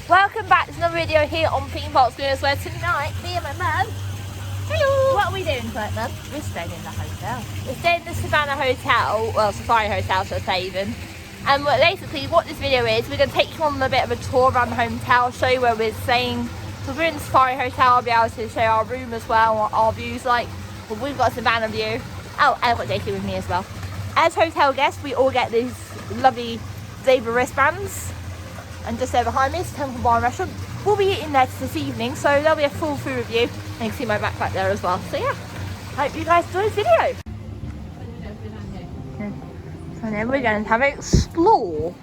Welcome back to another video here on Theme Park Spooners, where tonight, me and my mum, hello! What are we doing tonight, mum? We're staying in the hotel. We're staying in the Savannah Hotel, well, Safari Hotel, should I say even. And basically what this video is, we're going to take you on a bit of a tour around the hotel, show you where we're staying. So we're in the Safari Hotel, I'll be able to show you our room as well, what our view's like. Well, we've got a Savannah view. Oh, and I've got JT with me as well. As hotel guests, we all get these lovely Zebra wristbands. And just there behind me is Temple Bar and Restaurant. We'll be eating there this evening, so there'll be a full food review. And you can see my backpack there as well. So yeah, hope you guys enjoy this video. And then we're going to have an explore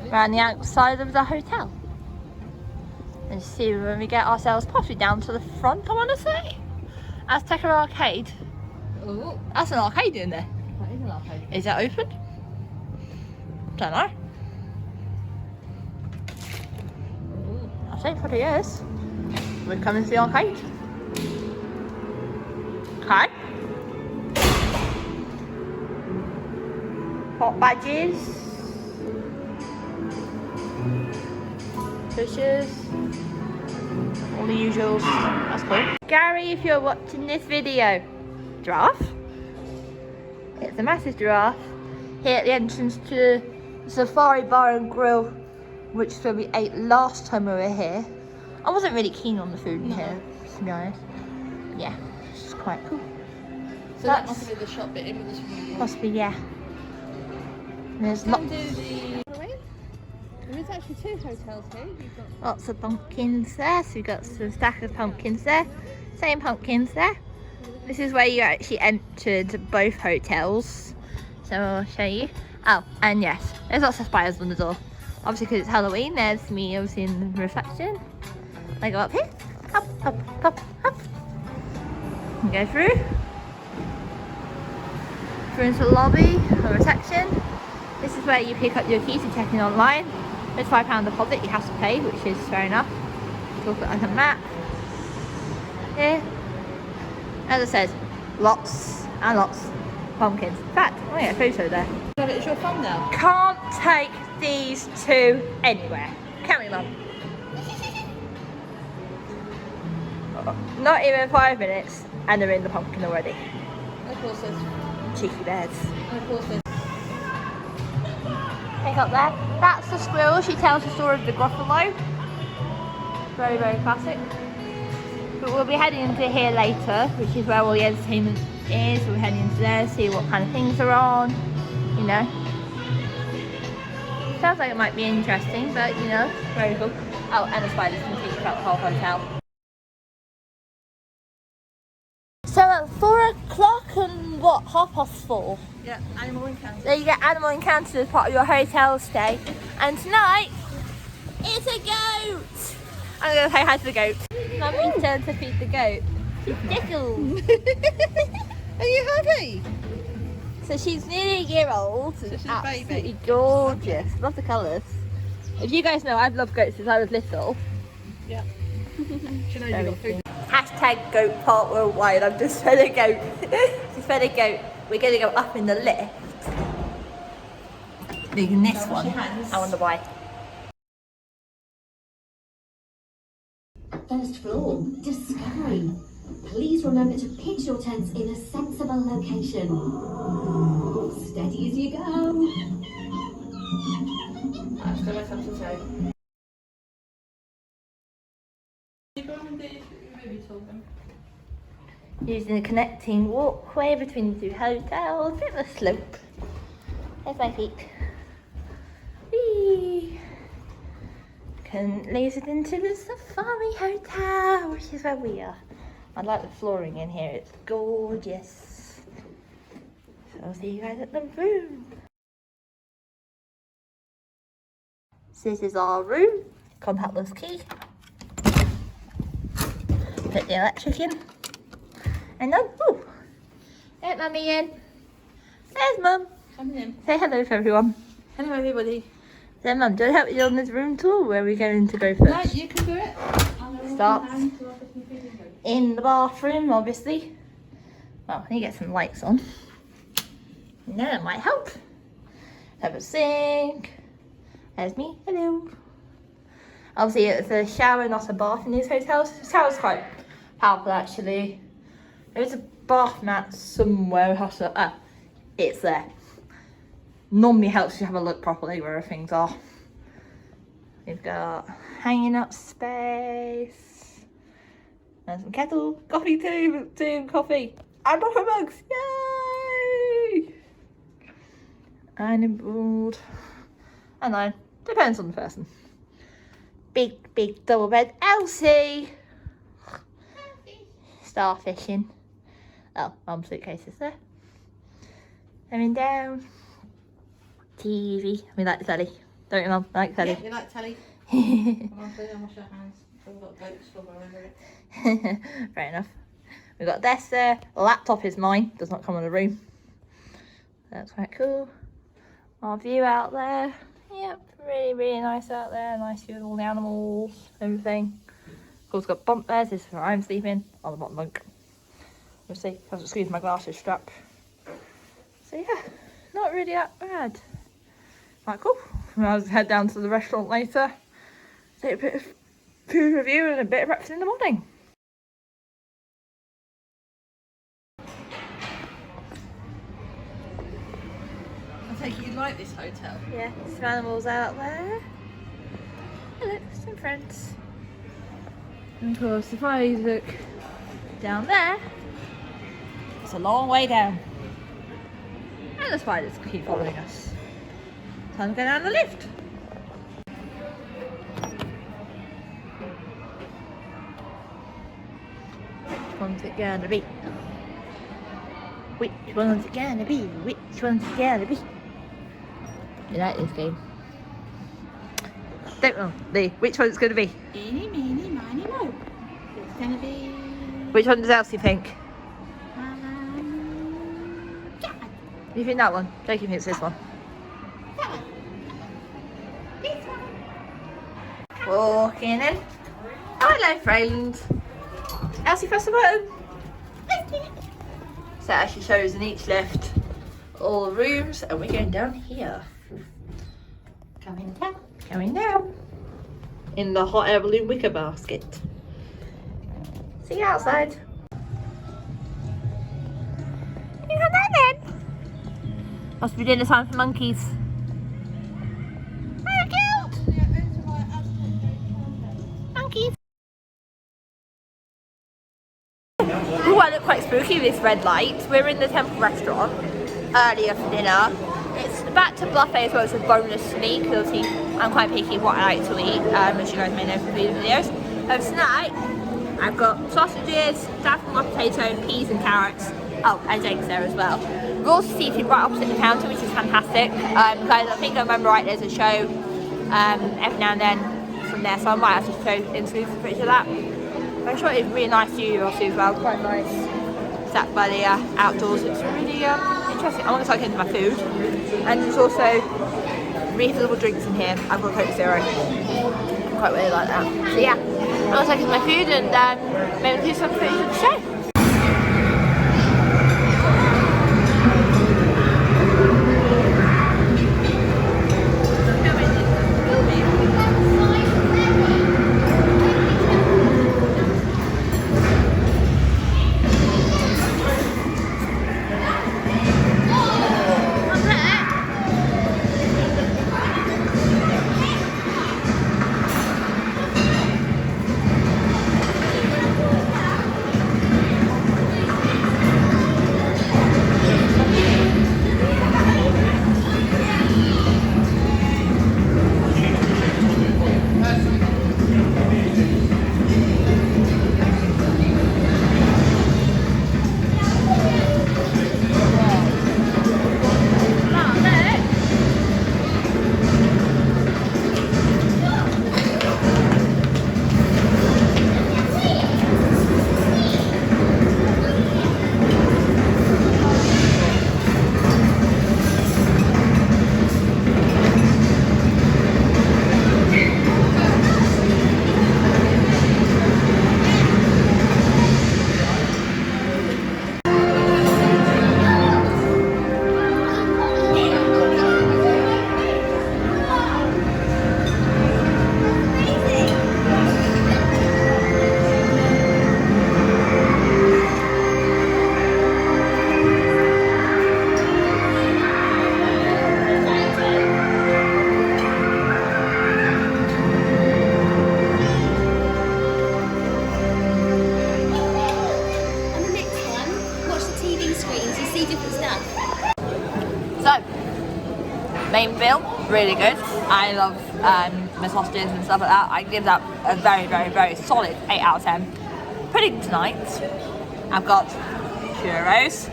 around the outside of the hotel. And see when we get ourselves possibly down to the front, I want to say. Azteca Arcade. Oh, That's an arcade in there. that is an arcade. Is that open? Don't know. I think probably is. We're coming to the arcade. Okay. Hot badges. Fishes. All the usuals. That's cool. Gary, if you're watching this video, giraffe. It's a massive giraffe here at the entrance to the Safari Bar and Grill, which is where we ate last time we were here. I wasn't really keen on the food in here, to be honest. Yeah, it's quite cool. So that must be the shop bit in with the swimming pool. Possibly, yeah. And there's Can do the... There is actually two hotels here. You've got... lots of pumpkins there, so we've got some stack of pumpkins there. Same pumpkins there. This is where you actually entered both hotels. So I'll show you. Oh, and yes, there's lots of spiders on the door. Obviously because it's Halloween, there's me obviously in the reflection. I go up here, up, up, up, up. And go through into the lobby, or reception. This is where you pick up your keys to check in online. There's £5 deposit you have to pay, which is fair enough. Look at like a map. Here, as I said, lots and lots of pumpkins. In fact, I get a photo there. So it's your thumbnail. Can't take these two anywhere. Can we, Mum? Not even 5 minutes and they're in the pumpkin already. Of course there's... Cheeky bears. Of course there's... Pick up there. That's the squirrel. She tells the story of the Gruffalo. Very, very classic. But we'll be heading into here later, which is where all the entertainment is. We'll be heading into there, see what kind of things are on, you know. Sounds like it might be interesting, but you know, very cool. Oh, and the spiders can teach about the whole hotel. So at 4 o'clock and what, 4:30? Yeah, animal encounter. So you get animal encounters as part of your hotel stay. And tonight, it's a goat! I'm going to say hi to the goat. Mummy's turn to feed the goat. She's tickled. Are you happy? So she's nearly a year old. So she's a absolutely baby. gorgeous. Love the colours. If you guys know, I've loved goats since I was little. Yeah. She knows Very you got food. Hashtag goat part worldwide. I've just fed a goat. Just fed a goat. We're going to go up in the lift. Leaving this one. I wonder why. First floor, discovery. Please remember to pitch your tents in a sensible location. Steady as you go. I still have something to say. You go on the movie tour then. Using a connecting walkway between the two hotels. Bit of a slope. There's my feet. Whee! Can lead it into the Safari Hotel, which is where we are. I like the flooring in here, it's gorgeous. So I'll see you guys at the room. So this is our room, contactless key. Put the electric in. And then, ooh, let Mummy in. There's Mum. Come in. Say hello to everyone. Hello everybody. So Mum, do I help you on this room tour? Where are we going to go first? No, you can do it. Starts in the bathroom, obviously. Well, I need to get some lights on. And then it might help. Have a sink. There's me. Hello. Obviously, it's a shower, not a bath in these hotels. The shower's quite powerful, actually. There is a bath mat somewhere. It's there. Normally helps you have a look properly where things are. We've got hanging up space. And some kettle, coffee too, coffee. And buffer mugs, yay! Ironing board. And then, depends on the person. Big double bed. Elsie! Starfishing. Oh, mum's suitcase is there. Coming down. TV. We like the telly. Don't you, Mum? Like telly? Yeah, you like telly. Come on, please, wash your hands. We've got goats all over it. Fair enough. We've got a desk there. The laptop is mine. Does not come in the room. That's quite cool. Our view out there. Yep, really nice out there. Nice view of all the animals, everything. Of course, got bunk beds. This is where I'm sleeping on the bottom bunk. You'll see. I have to squeeze my glasses strap. So yeah, not really that bad. Quite cool. I'll head down to the restaurant later. Take a bit of food review and a bit of breakfast in the morning. I take it you like this hotel? Yeah, some animals out there. Hello, some friends. And of course, if I look down there, it's a long way down. And the spiders keep following us. Time to go down the lift. Which one's it gonna be? Which one's it gonna be? Which one's it gonna be? You like this game? Don't know. Which one's gonna be? Eeny, meeny, miny, mo. It's gonna be... Which one does Elsie think? Yeah. You think that one? Joking thinks this one. That one. This one. Walking in. Oh, hello, friend. Elsie, press the button. So it actually shows in each lift all the rooms, and we're going down here. Coming down. Coming down. In the hot air balloon wicker basket. See you outside. You come down then. Must be dinner time for monkeys. Very cute. Monkeys. Ooh, I look quite spooky with this red light. We're in the temple restaurant earlier for dinner. It's back to buffet as well as a bonus for me because obviously I'm quite picky what I like to eat, as you guys may know from previous videos. Tonight I've got sausages, daffodil potato, peas and carrots. Oh, and eggs there as well. We're also seated right opposite the counter, which is fantastic. Guys, I think I remember right, there's a show every now and then from there, so I might have to show include footage of that. But I'm sure it's really nice view obviously as well, quite nice. Sat by the outdoors, it's really interesting. I want to start getting my food. And there's also refillable drinks in here. I've got Coke Zero. I quite really like that. So yeah, I'm going to take my food and maybe do some food for the show. really good. I love my sausages and stuff like that. I give that a very, very, very solid 8 out of 10. Pudding tonight, I've got churros.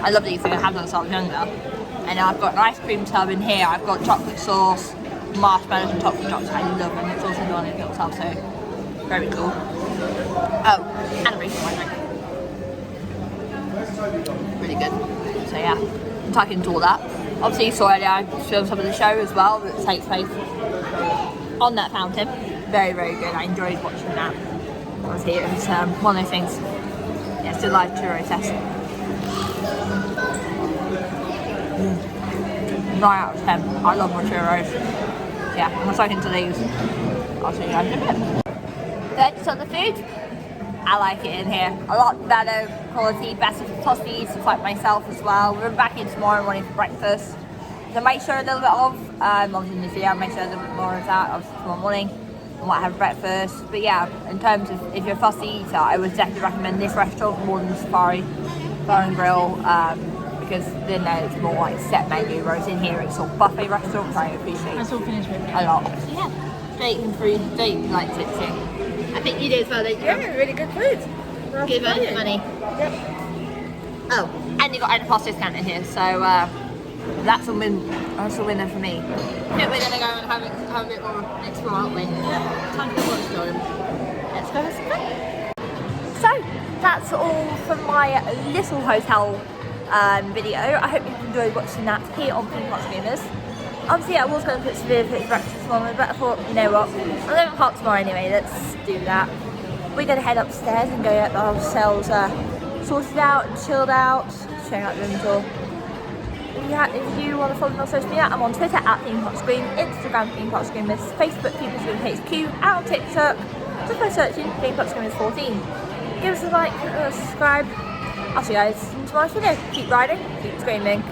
I love these things, I had them since I was younger. And I've got an ice cream tub in here. I've got chocolate sauce, marshmallows and chocolate drops. I love them. It's also gone in a little tub, so very cool. Oh, and a brief wine drink. Really good. So yeah, I'm tucking into all that. Obviously you saw earlier I filmed some of the show as well that takes place on that fountain. Very, very good. I enjoyed watching that. Obviously it was one of those things. Yeah, it's a live churro test. 9 out of 10. I love my churros. Yeah, I'm stuck into these. I'll show you guys in a bit. Then just on the food, I like it in here. A lot better quality, better for toasties, like myself as well. We're back in tomorrow morning for breakfast. So make sure a little bit of, obviously in this video, make sure a little bit more of that, obviously tomorrow morning. I might have breakfast. But yeah, in terms of if you're a fussy eater, I would definitely recommend this restaurant more than Safari Bar and Grill. Because then it's more like set menu, whereas in here it's all buffet restaurants. I appreciate That's all finished with. a lot. So yeah, Drayton liked it too. I think you did as well, didn't you? Yeah, really good food. Good value for money. Yep. Oh, and you got an pasta discount in here, so that's a win. That's a winner for me. I think we're gonna go and have a bit more explore, aren't we? Yeah. Time to go watch film. Let's go have some fun. So that's all from my little hotel video. I hope you've enjoyed watching that here on Pink Hot Screamers. Obviously I was going to put some video footage breakfast this morning, but I thought, you know what, 11 o'clock tomorrow anyway, let's do that. We're going to head upstairs and go get ourselves sorted out and chilled out, showing out the room tour. If you want to follow me on social media, I'm on Twitter at Pink Hot Scream, Instagram Pink Hot Screamers, Facebook People Scream HQ, and on TikTok just by searching Pink Hot Screamers 14. Give us a like, subscribe. I'll see you guys in tomorrow's video. Keep riding, keep screaming.